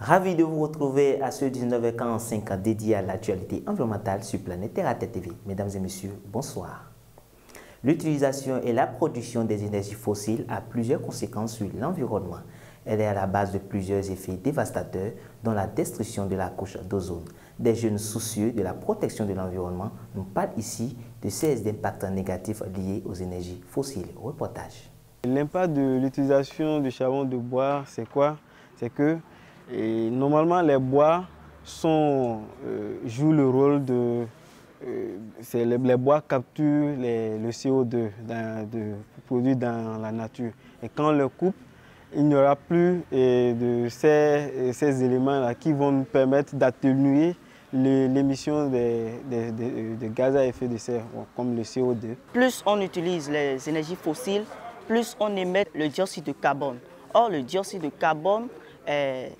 Ravi de vous retrouver à ce 19h45 dédié à l'actualité environnementale sur Planète Terre à Terre TV. Mesdames et messieurs, bonsoir. L'utilisation et la production des énergies fossiles a plusieurs conséquences sur l'environnement. Elle est à la base de plusieurs effets dévastateurs, dont la destruction de la couche d'ozone. Des jeunes soucieux de la protection de l'environnement nous parlent ici de ces impacts négatifs liés aux énergies fossiles. Reportage. L'impact de l'utilisation du charbon de bois, c'est quoi? C'est que normalement les bois jouent le rôle de... les bois capturent le CO2 produit dans la nature. Et quand on le coupe, il n'y aura plus de ces éléments-là qui vont nous permettre d'atténuer l'émission de gaz à effet de serre, comme le CO2. Plus on utilise les énergies fossiles, plus on émet le dioxyde de carbone. Or, le dioxyde de carbone,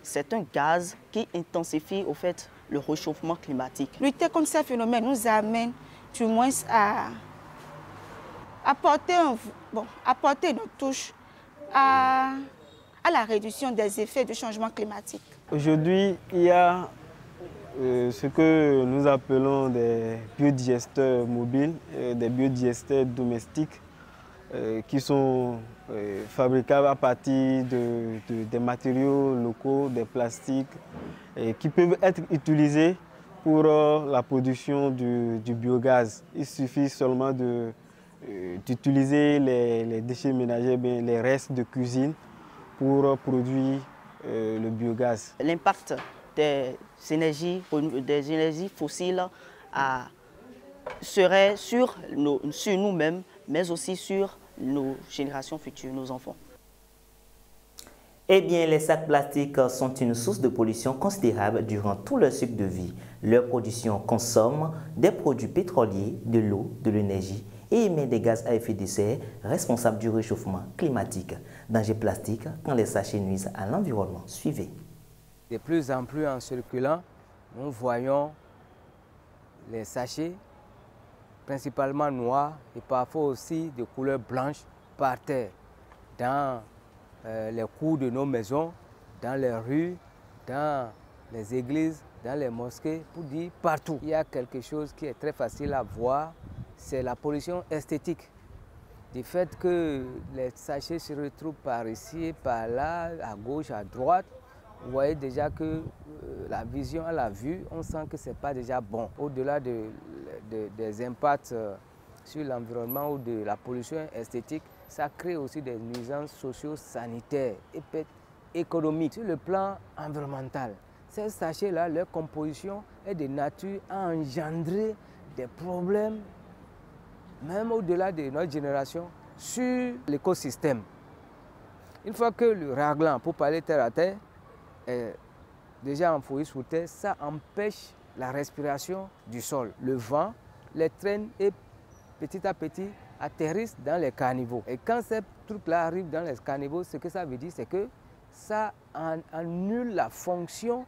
c'est un gaz qui intensifie au fait le réchauffement climatique. Lutter contre ces phénomènes nous amène du moins à apporter notre touche à la réduction des effets du changement climatique. Aujourd'hui, il y a ce que nous appelons des biodigesteurs mobiles, des biodigesteurs domestiques qui sont fabricables à partir des matériaux locaux, des plastiques, et qui peuvent être utilisés pour la production du biogaz. Il suffit seulement d'utiliser les déchets ménagers, les restes de cuisine pour produire le biogaz. L'impact des énergies fossiles serait sur nous-mêmes, mais aussi sur nos générations futures, nos enfants. Eh bien, les sacs plastiques sont une source de pollution considérable durant tout leur cycle de vie. Leur production consomme des produits pétroliers, de l'eau, de l'énergie et émet des gaz à effet de serre responsables du réchauffement climatique. Danger plastique quand les sachets nuisent à l'environnement. Suivez. De plus en plus en circulant, nous voyons les sachets principalement noirs et parfois aussi de couleur blanche par terre, dans les cours de nos maisons, dans les rues, dans les églises, dans les mosquées, pour dire partout. Il y a quelque chose qui est très facile à voir, c'est la pollution esthétique. Du fait que les sachets se retrouvent par ici, par là, à gauche, à droite, vous voyez déjà que la vision à la vue, on sent que ce n'est pas déjà bon. Au-delà des impacts sur l'environnement ou de la pollution esthétique, ça crée aussi des nuisances socio-sanitaires et économiques. Sur le plan environnemental, ces sachets-là, leur composition est de nature à engendrer des problèmes, même au-delà de notre génération, sur l'écosystème. Une fois que le raglan, pour parler terre à terre, est déjà enfoui sous terre, ça empêche la respiration du sol. Le vent les traîne et petit à petit atterrissent dans les caniveaux. Et quand ces trucs-là arrivent dans les caniveaux, ce que ça veut dire, c'est que ça annule la fonction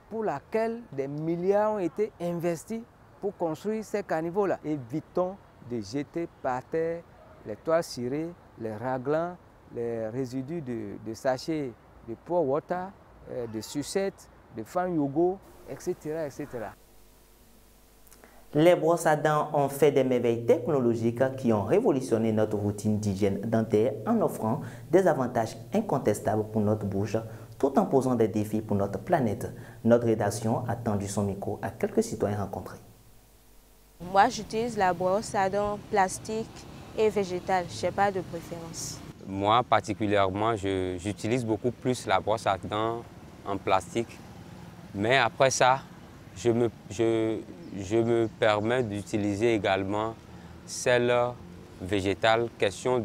pour laquelle des milliards ont été investis pour construire ces caniveaux-là. Évitons de jeter par terre les toiles cirées, les raglans, les résidus de sachets de pour water, de sucettes, de fan yogo, etc., etc. Les brosses à dents ont fait des merveilles technologiques qui ont révolutionné notre routine d'hygiène dentaire en offrant des avantages incontestables pour notre bouche, tout en posant des défis pour notre planète. Notre rédaction a tendu son micro à quelques citoyens rencontrés. Moi, j'utilise la brosse à dents plastique et végétale. Je n'ai pas de préférence. Moi, particulièrement, j'utilise beaucoup plus la brosse à dents en plastique. Mais après ça, je me permets d'utiliser également celle végétale, question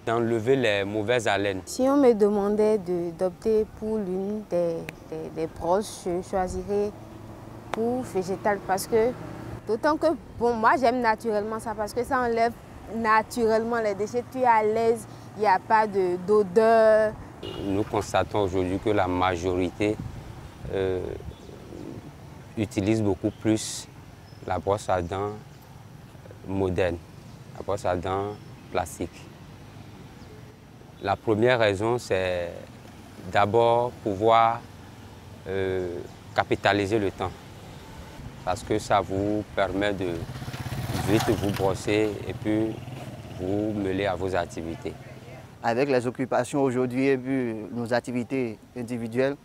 d'enlever les mauvaises haleines. Si on me demandait d'opter pour l'une des brosses, je choisirais pour végétale parce que, d'autant que bon, moi j'aime naturellement ça parce que ça enlève naturellement les déchets, tu es à l'aise, il n'y a pas d'odeur. Nous constatons aujourd'hui que la majorité utilise beaucoup plus la brosse à dents moderne, la brosse à dents plastique. La première raison, c'est d'abord pouvoir capitaliser le temps. Parce que ça vous permet de vite vous brosser et puis vous mêler à vos activités. Avec les occupations aujourd'hui et puis nos activités individuelles,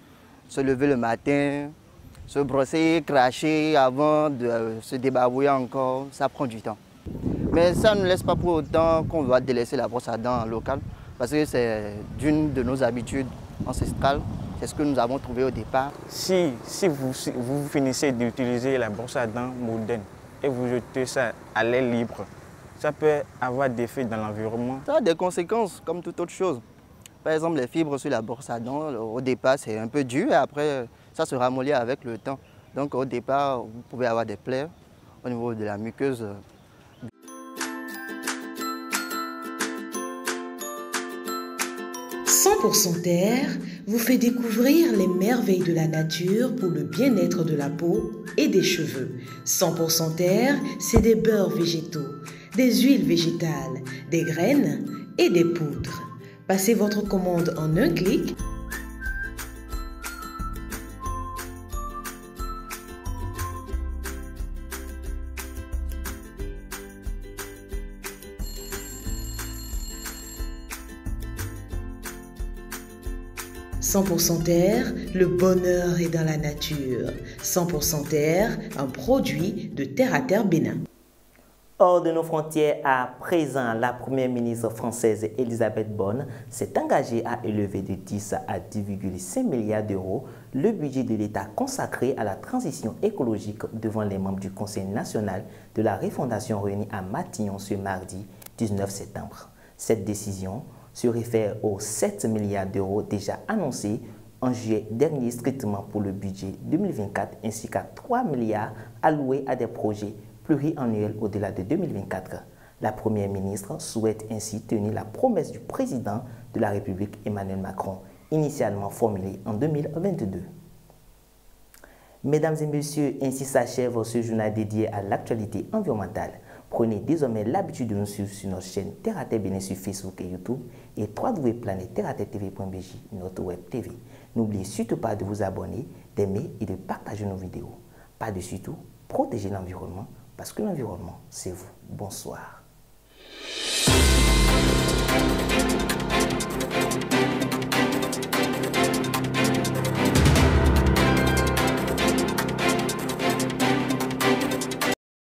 se lever le matin, se brosser, cracher avant de se débarbouiller encore, ça prend du temps. Mais ça ne laisse pas pour autant qu'on va délaisser la brosse à dents locale parce que c'est d'une de nos habitudes ancestrales. C'est ce que nous avons trouvé au départ. Si vous finissez d'utiliser la brosse à dents moderne et vous jetez ça à l'air libre, ça peut avoir des effets dans l'environnement. Ça a des conséquences comme toute autre chose. Par exemple, les fibres sur la brosse à dents, au départ, c'est un peu dur et après, ça se ramollit avec le temps. Donc au départ, vous pouvez avoir des plaies au niveau de la muqueuse. 100% Terre vous fait découvrir les merveilles de la nature pour le bien-être de la peau et des cheveux. 100% Terre, c'est des beurres végétaux, des huiles végétales, des graines et des poudres. Passez votre commande en un clic. « 100% Terre, le bonheur est dans la nature. 100% Terre, un produit de Terre à Terre Bénin. » Hors de nos frontières, à présent, la première ministre française Elisabeth Borne s'est engagée à élever de 10 à 10,5 milliards d'euros le budget de l'État consacré à la transition écologique devant les membres du Conseil national de la refondation réunis à Matignon ce mardi 19 septembre. Cette décision se réfère aux 7 milliards d'euros déjà annoncés en juillet dernier strictement pour le budget 2024 ainsi qu'à 3 milliards alloués à des projets pluriannuels au-delà de 2024. La Première ministre souhaite ainsi tenir la promesse du président de la République Emmanuel Macron, initialement formulée en 2022. Mesdames et messieurs, ainsi s'achève ce journal dédié à l'actualité environnementale. Prenez désormais l'habitude de nous suivre sur notre chaîne Terre à Terre Bénin sur Facebook et YouTube et www.planetterratv.bj, notre web TV. N'oubliez surtout pas de vous abonner, d'aimer et de partager nos vidéos. Par-dessus tout, protégez l'environnement parce que l'environnement, c'est vous. Bonsoir.